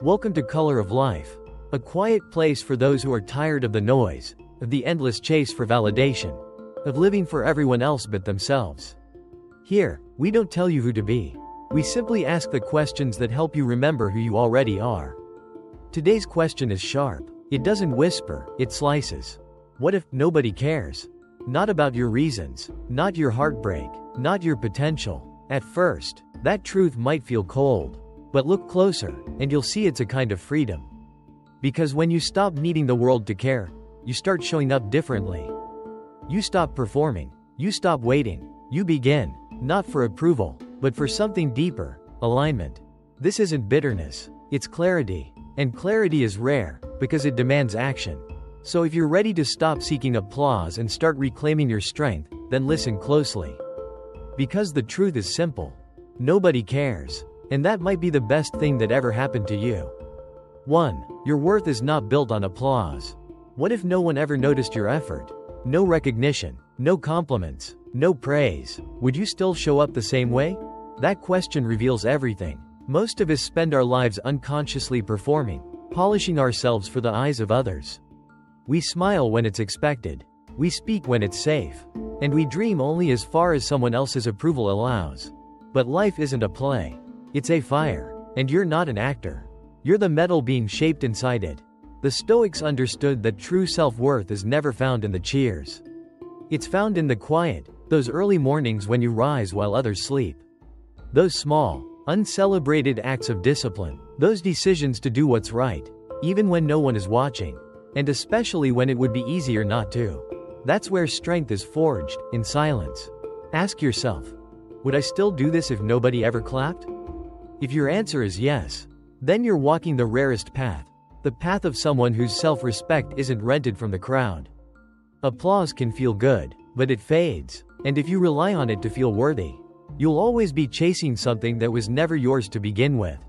Welcome to Color of Life, a quiet place for those who are tired of the noise, of the endless chase for validation, of living for everyone else but themselves. Here, we don't tell you who to be. We simply ask the questions that help you remember who you already are. Today's question is sharp. It doesn't whisper, it slices. What if nobody cares? Not about your reasons, not your heartbreak, not your potential. At first, that truth might feel cold. But look closer, and you'll see it's a kind of freedom. Because when you stop needing the world to care, you start showing up differently. You stop performing. You stop waiting. You begin, not for approval, but for something deeper, alignment. This isn't bitterness, it's clarity. And clarity is rare, because it demands action. So if you're ready to stop seeking applause and start reclaiming your strength, then listen closely. Because the truth is simple. Nobody cares. And that might be the best thing that ever happened to you. 1. Your worth is not built on applause. What if no one ever noticed your effort? No recognition, no compliments, no praise. Would you still show up the same way? That question reveals everything. Most of us spend our lives unconsciously performing, polishing ourselves for the eyes of others. We smile when it's expected. We speak when it's safe. And we dream only as far as someone else's approval allows. But life isn't a play. It's a fire. And you're not an actor. You're the metal being shaped inside it. The Stoics understood that true self-worth is never found in the cheers. It's found in the quiet, those early mornings when you rise while others sleep. Those small, uncelebrated acts of discipline. Those decisions to do what's right, even when no one is watching. And especially when it would be easier not to. That's where strength is forged, in silence. Ask yourself, would I still do this if nobody ever clapped? If your answer is yes, then you're walking the rarest path, the path of someone whose self-respect isn't rented from the crowd. Applause can feel good, but it fades, and if you rely on it to feel worthy, you'll always be chasing something that was never yours to begin with.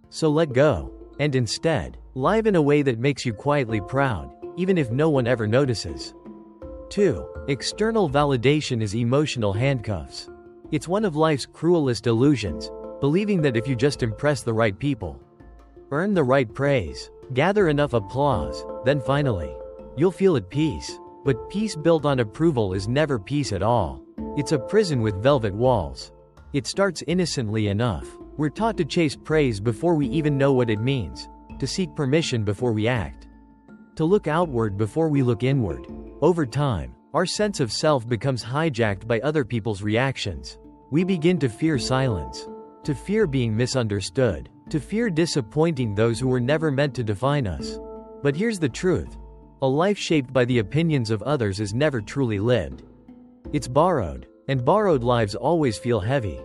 So let go, and instead, live in a way that makes you quietly proud, even if no one ever notices. 2. External validation is emotional handcuffs. It's one of life's cruelest illusions. Believing that if you just impress the right people, earn the right praise, gather enough applause, then finally, you'll feel at peace. But peace built on approval is never peace at all. It's a prison with velvet walls. It starts innocently enough. We're taught to chase praise before we even know what it means, to seek permission before we act, to look outward before we look inward. Over time, our sense of self becomes hijacked by other people's reactions. We begin to fear silence. To fear being misunderstood, to fear disappointing those who were never meant to define us. But here's the truth. A life shaped by the opinions of others is never truly lived. It's borrowed, and borrowed lives always feel heavy.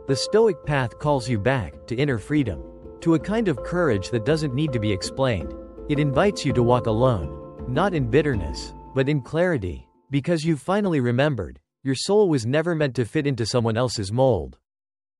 The Stoic path calls you back to inner freedom, to a kind of courage that doesn't need to be explained. It invites you to walk alone, not in bitterness, but in clarity, because you've finally remembered, your soul was never meant to fit into someone else's mold.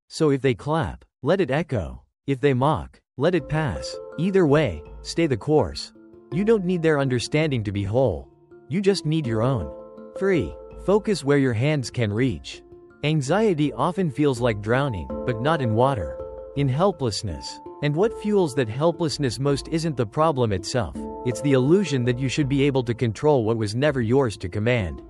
So if they clap, let it echo. If they mock, let it pass. Either way, stay the course. You don't need their understanding to be whole. You just need your own. 3. Focus where your hands can reach. Anxiety often feels like drowning, but not in water. In helplessness. And what fuels that helplessness most isn't the problem itself. It's the illusion that you should be able to control what was never yours to command.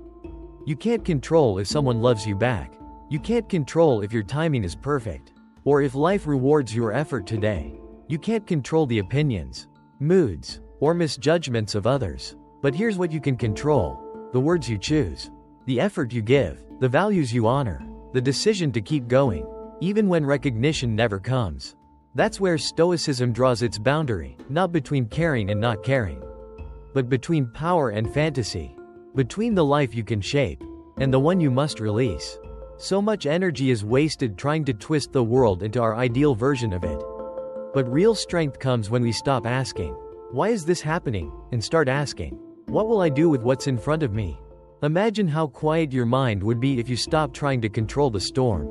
You can't control if someone loves you back. You can't control if your timing is perfect, or if life rewards your effort today. You can't control the opinions, moods, or misjudgments of others. But here's what you can control: the words you choose, the effort you give, the values you honor, the decision to keep going, even when recognition never comes. That's where Stoicism draws its boundary, not between caring and not caring, but between power and fantasy, between the life you can shape, and the one you must release. So much energy is wasted trying to twist the world into our ideal version of it. But real strength comes when we stop asking, "Why is this happening?" and start asking, "What will I do with what's in front of me?" Imagine how quiet your mind would be if you stopped trying to control the storm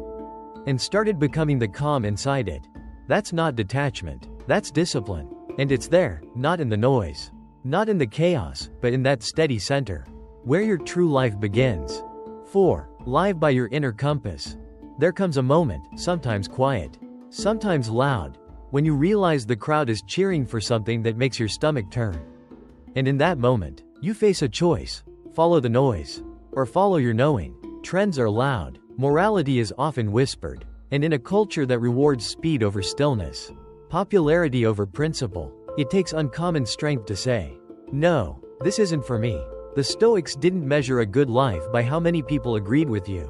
and started becoming the calm inside it. That's not detachment, that's discipline. And it's there, not in the noise, not in the chaos, but in that steady center, where your true life begins. 4. Live by your inner compass. There comes a moment, sometimes quiet, sometimes loud, When you realize the crowd is cheering for something that makes your stomach turn. And in that moment, you face a choice: follow the noise, or follow your knowing. Trends are loud, morality is often whispered, and in a culture that rewards speed over stillness, popularity over principle, it takes uncommon strength to say, "No, this isn't for me." The Stoics didn't measure a good life by how many people agreed with you.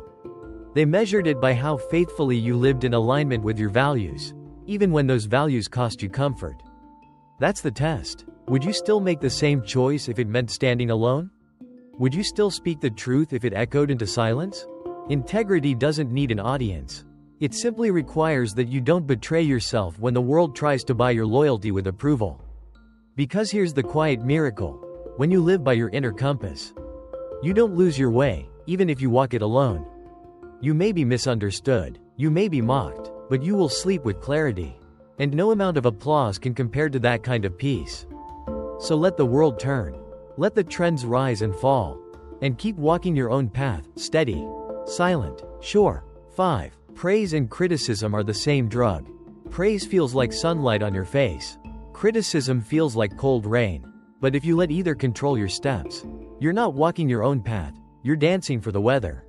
They measured it by how faithfully you lived in alignment with your values, even when those values cost you comfort. That's the test. Would you still make the same choice if it meant standing alone? Would you still speak the truth if it echoed into silence? Integrity doesn't need an audience. It simply requires that you don't betray yourself when the world tries to buy your loyalty with approval. Because here's the quiet miracle: when you live by your inner compass, you don't lose your way, even if you walk it alone. You may be misunderstood, you may be mocked, but you will sleep with clarity. And no amount of applause can compare to that kind of peace. So let the world turn. Let the trends rise and fall. And keep walking your own path, steady, silent, sure. 5. Praise and criticism are the same drug. Praise feels like sunlight on your face. Criticism feels like cold rain. But if you let either control your steps, you're not walking your own path, you're dancing for the weather.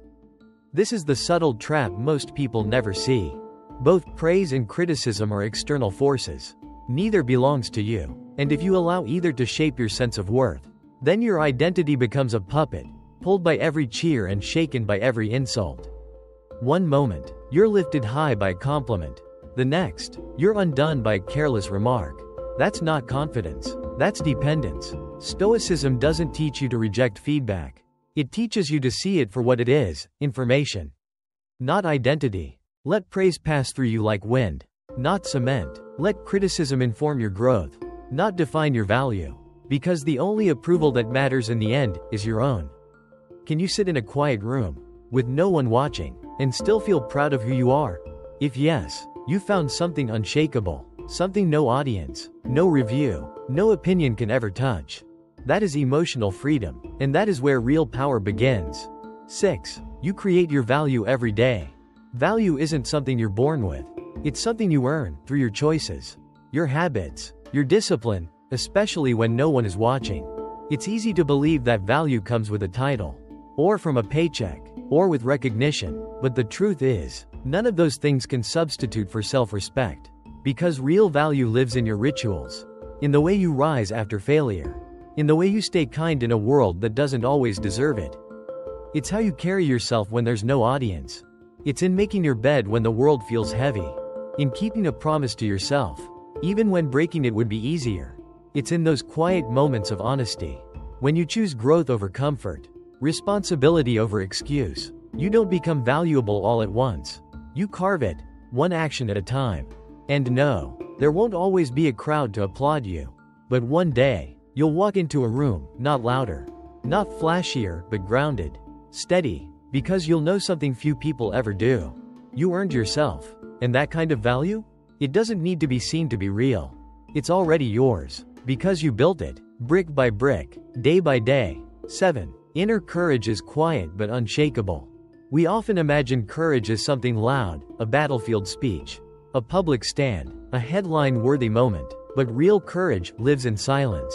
This is the subtle trap most people never see. Both praise and criticism are external forces. Neither belongs to you. And if you allow either to shape your sense of worth, then your identity becomes a puppet, pulled by every cheer and shaken by every insult. One moment, you're lifted high by a compliment. The next, you're undone by a careless remark. That's not confidence. That's dependence. Stoicism doesn't teach you to reject feedback. It teaches you to see it for what it is: information, not identity. Let praise pass through you like wind, not cement. Let criticism inform your growth, not define your value. Because the only approval that matters in the end is your own. Can you sit in a quiet room, with no one watching, and still feel proud of who you are? If yes, you found something unshakable, something no audience, no review, no opinion can ever touch. That is emotional freedom, and that is where real power begins. 6. You create your value every day. Value isn't something you're born with. It's something you earn through your choices, your habits, your discipline, especially when no one is watching. It's easy to believe that value comes with a title, or from a paycheck, or with recognition, but the truth is, none of those things can substitute for self-respect. Because real value lives in your rituals, in the way you rise after failure, in the way you stay kind in a world that doesn't always deserve it. It's how you carry yourself when there's no audience. It's in making your bed when the world feels heavy, in keeping a promise to yourself, even when breaking it would be easier. It's in those quiet moments of honesty, when you choose growth over comfort, responsibility over excuse. You don't become valuable all at once. You carve it, one action at a time. And no, there won't always be a crowd to applaud you. But one day, you'll walk into a room, not louder, not flashier, but grounded, steady, because you'll know something few people ever do. You earned yourself. And that kind of value? It doesn't need to be seen to be real. It's already yours, because you built it, brick by brick, day by day. 7. Inner courage is quiet but unshakable. We often imagine courage as something loud, a battlefield speech, a public stand, a headline-worthy moment. But real courage lives in silence.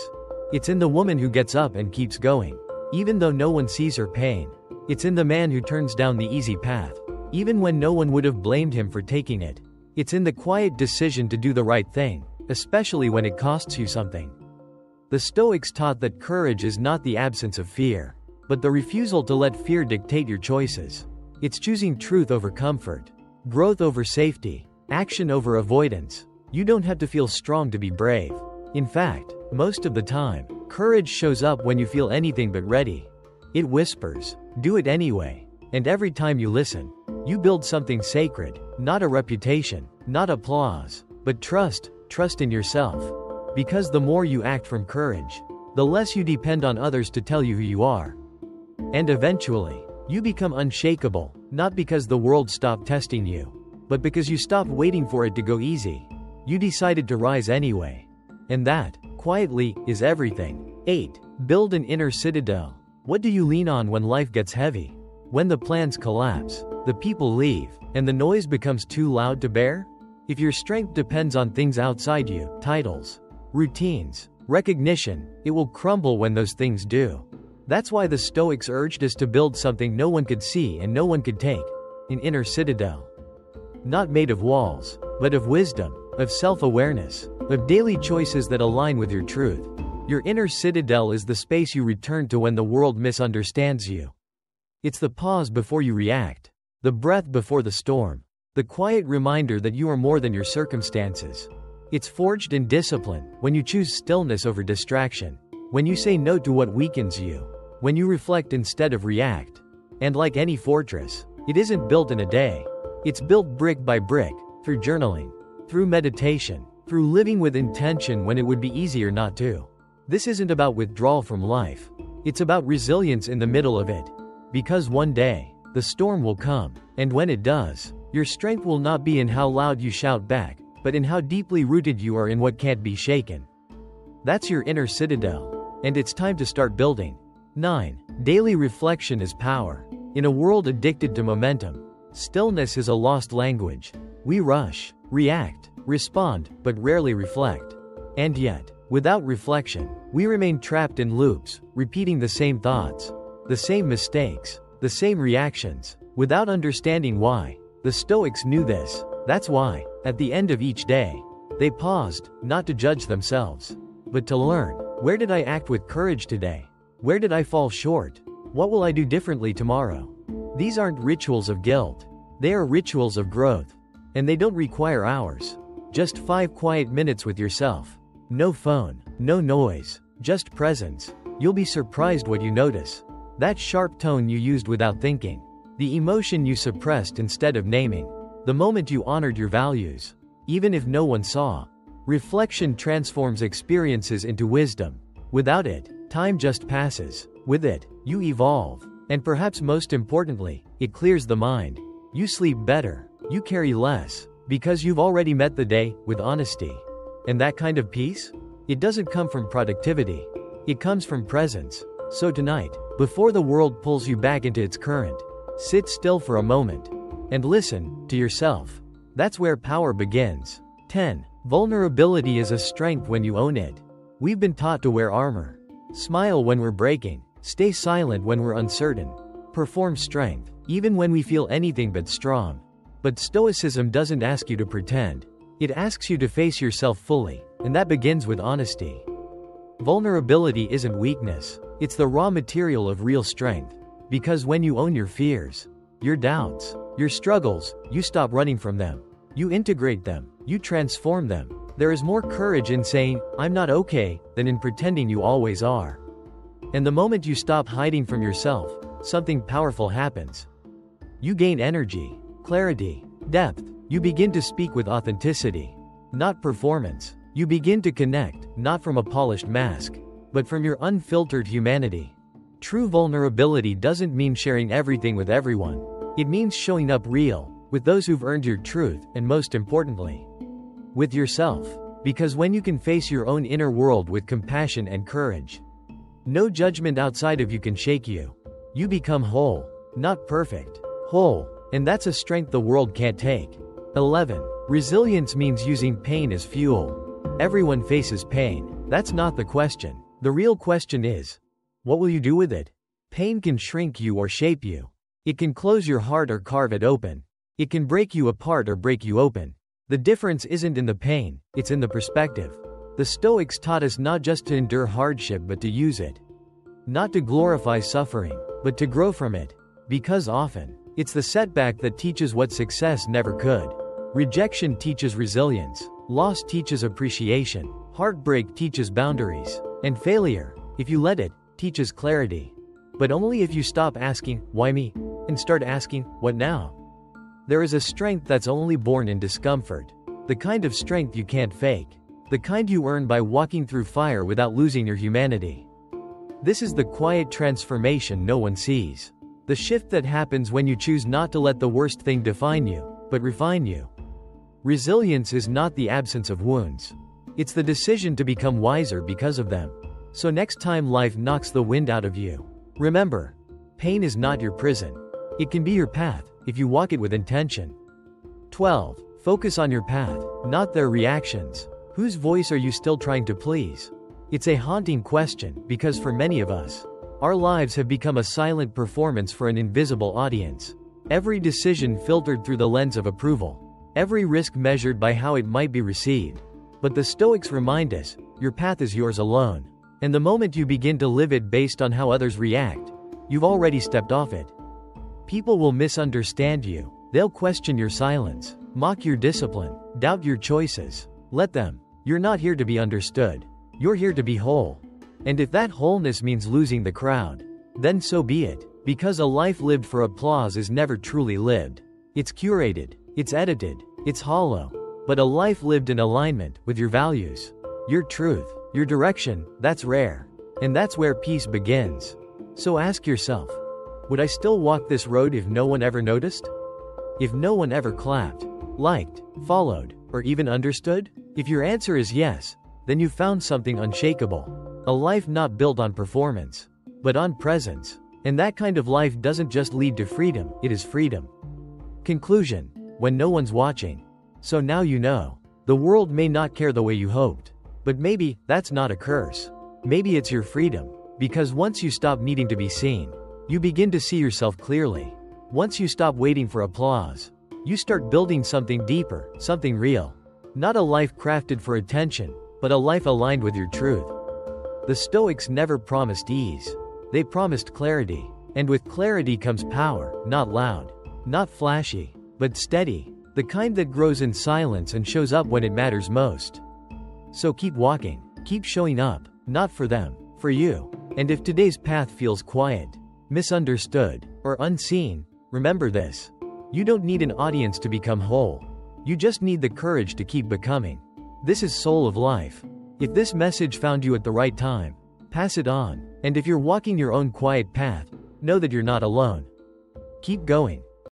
It's in the woman who gets up and keeps going, even though no one sees her pain. It's in the man who turns down the easy path, even when no one would have blamed him for taking it. It's in the quiet decision to do the right thing, especially when it costs you something. The Stoics taught that courage is not the absence of fear, but the refusal to let fear dictate your choices. It's choosing truth over comfort, growth over safety, action over avoidance. You don't have to feel strong to be brave. In fact, most of the time, courage shows up when you feel anything but ready. It whispers, "Do it anyway." And every time you listen, you build something sacred, not a reputation, not applause, but trust in yourself. Because the more you act from courage, the less you depend on others to tell you who you are. And eventually, you become unshakable, not because the world stopped testing you, but because you stopped waiting for it to go easy. You decided to rise anyway. And that, quietly, is everything. 8. Build an inner citadel. What do you lean on when life gets heavy? When the plans collapse, the people leave, and the noise becomes too loud to bear? If your strength depends on things outside you, titles, routines, recognition, it will crumble when those things do. That's why the Stoics urged us to build something no one could see and no one could take, an inner citadel. Not made of walls, but of wisdom, of self-awareness, of daily choices that align with your truth. Your inner citadel is the space you return to when the world misunderstands you. It's the pause before you react, the breath before the storm, the quiet reminder that you are more than your circumstances. It's forged in discipline, when you choose stillness over distraction, when you say no to what weakens you, when you reflect instead of react. And like any fortress, it isn't built in a day. It's built brick by brick, through journaling, through meditation, through living with intention when it would be easier not to. This isn't about withdrawal from life. It's about resilience in the middle of it. Because one day, the storm will come, and when it does, your strength will not be in how loud you shout back, but in how deeply rooted you are in what can't be shaken. That's your inner citadel, and it's time to start building. 9. Daily reflection is power. In a world addicted to momentum, stillness is a lost language. We rush, react, respond, but rarely reflect. And yet, without reflection, we remain trapped in loops, repeating the same thoughts, the same mistakes, the same reactions, without understanding why. The Stoics knew this. That's why, at the end of each day, they paused, not to judge themselves, but to learn. Where did I act with courage today? Where did I fall short? What will I do differently tomorrow? These aren't rituals of guilt. They are rituals of growth. And they don't require hours. Just 5 quiet minutes with yourself. No phone, no noise, just presence. You'll be surprised what you notice. That sharp tone you used without thinking. The emotion you suppressed instead of naming. The moment you honored your values, even if no one saw. Reflection transforms experiences into wisdom. Without it, time just passes. With it, you evolve. And perhaps most importantly, it clears the mind. You sleep better. You carry less. Because you've already met the day with honesty. And that kind of peace? It doesn't come from productivity. It comes from presence. So tonight, before the world pulls you back into its current, sit still for a moment and listen to yourself. That's where power begins. 10. Vulnerability is a strength when you own it. We've been taught to wear armor. Smile when we're breaking. Stay silent when we're uncertain. Perform strength, even when we feel anything but strong. But Stoicism doesn't ask you to pretend. It asks you to face yourself fully, and that begins with honesty. Vulnerability isn't weakness. It's the raw material of real strength. Because when you own your fears, your doubts, your struggles, you stop running from them. You integrate them. You transform them. There is more courage in saying, "I'm not okay," than in pretending you always are. And the moment you stop hiding from yourself, something powerful happens. You gain energy, clarity, depth. You begin to speak with authenticity, not performance. You begin to connect, not from a polished mask, but from your unfiltered humanity. True vulnerability doesn't mean sharing everything with everyone. It means showing up real, with those who've earned your truth, and most importantly, with yourself. Because when you can face your own inner world with compassion and courage, no judgment outside of you can shake you. You become whole, not perfect, whole, and that's a strength the world can't take. 11. Resilience means using pain as fuel. Everyone faces pain. That's not the question. The real question is, what will you do with it? Pain can shrink you or shape you. It can close your heart or carve it open. It can break you apart or break you open. The difference isn't in the pain, it's in the perspective. The Stoics taught us not just to endure hardship but to use it. Not to glorify suffering, but to grow from it. Because often, it's the setback that teaches what success never could. Rejection teaches resilience. Loss teaches appreciation. Heartbreak teaches boundaries. And failure, if you let it, teaches clarity. But only if you stop asking, "Why me?" and start asking, "What now?" There is a strength that's only born in discomfort. The kind of strength you can't fake. The kind you earn by walking through fire without losing your humanity. This is the quiet transformation no one sees. The shift that happens when you choose not to let the worst thing define you, but refine you. Resilience is not the absence of wounds. It's the decision to become wiser because of them. So next time life knocks the wind out of you, remember, pain is not your prison. It can be your path, if you walk it with intention. 12. Focus on your path, not their reactions. Whose voice are you still trying to please? It's a haunting question, because for many of us, our lives have become a silent performance for an invisible audience. Every decision filtered through the lens of approval. Every risk measured by how it might be received. But the Stoics remind us, your path is yours alone. And the moment you begin to live it based on how others react, you've already stepped off it. People will misunderstand you. They'll question your silence, mock your discipline, doubt your choices. Let them. You're not here to be understood. You're here to be whole. And if that wholeness means losing the crowd, then so be it. Because a life lived for applause is never truly lived. It's curated, it's edited, it's hollow. But a life lived in alignment with your values, your truth, your direction, that's rare. And that's where peace begins. So ask yourself, would I still walk this road if no one ever noticed? If no one ever clapped, liked, followed, or even understood? If your answer is yes, then you've found something unshakable. A life not built on performance, but on presence. And that kind of life doesn't just lead to freedom, it is freedom. Conclusion: when no one's watching. So now you know. The world may not care the way you hoped. But maybe that's not a curse. Maybe it's your freedom. Because once you stop needing to be seen, you begin to see yourself clearly. Once you stop waiting for applause, you start building something deeper, something real. Not a life crafted for attention, but a life aligned with your truth. The Stoics never promised ease. They promised clarity. And with clarity comes power, not loud, not flashy, but steady. The kind that grows in silence and shows up when it matters most. So keep walking, keep showing up, not for them, for you. And if today's path feels quiet, misunderstood, or unseen, remember this. You don't need an audience to become whole. You just need the courage to keep becoming. This is Soul of Life. If this message found you at the right time, pass it on. And if you're walking your own quiet path, know that you're not alone. Keep going.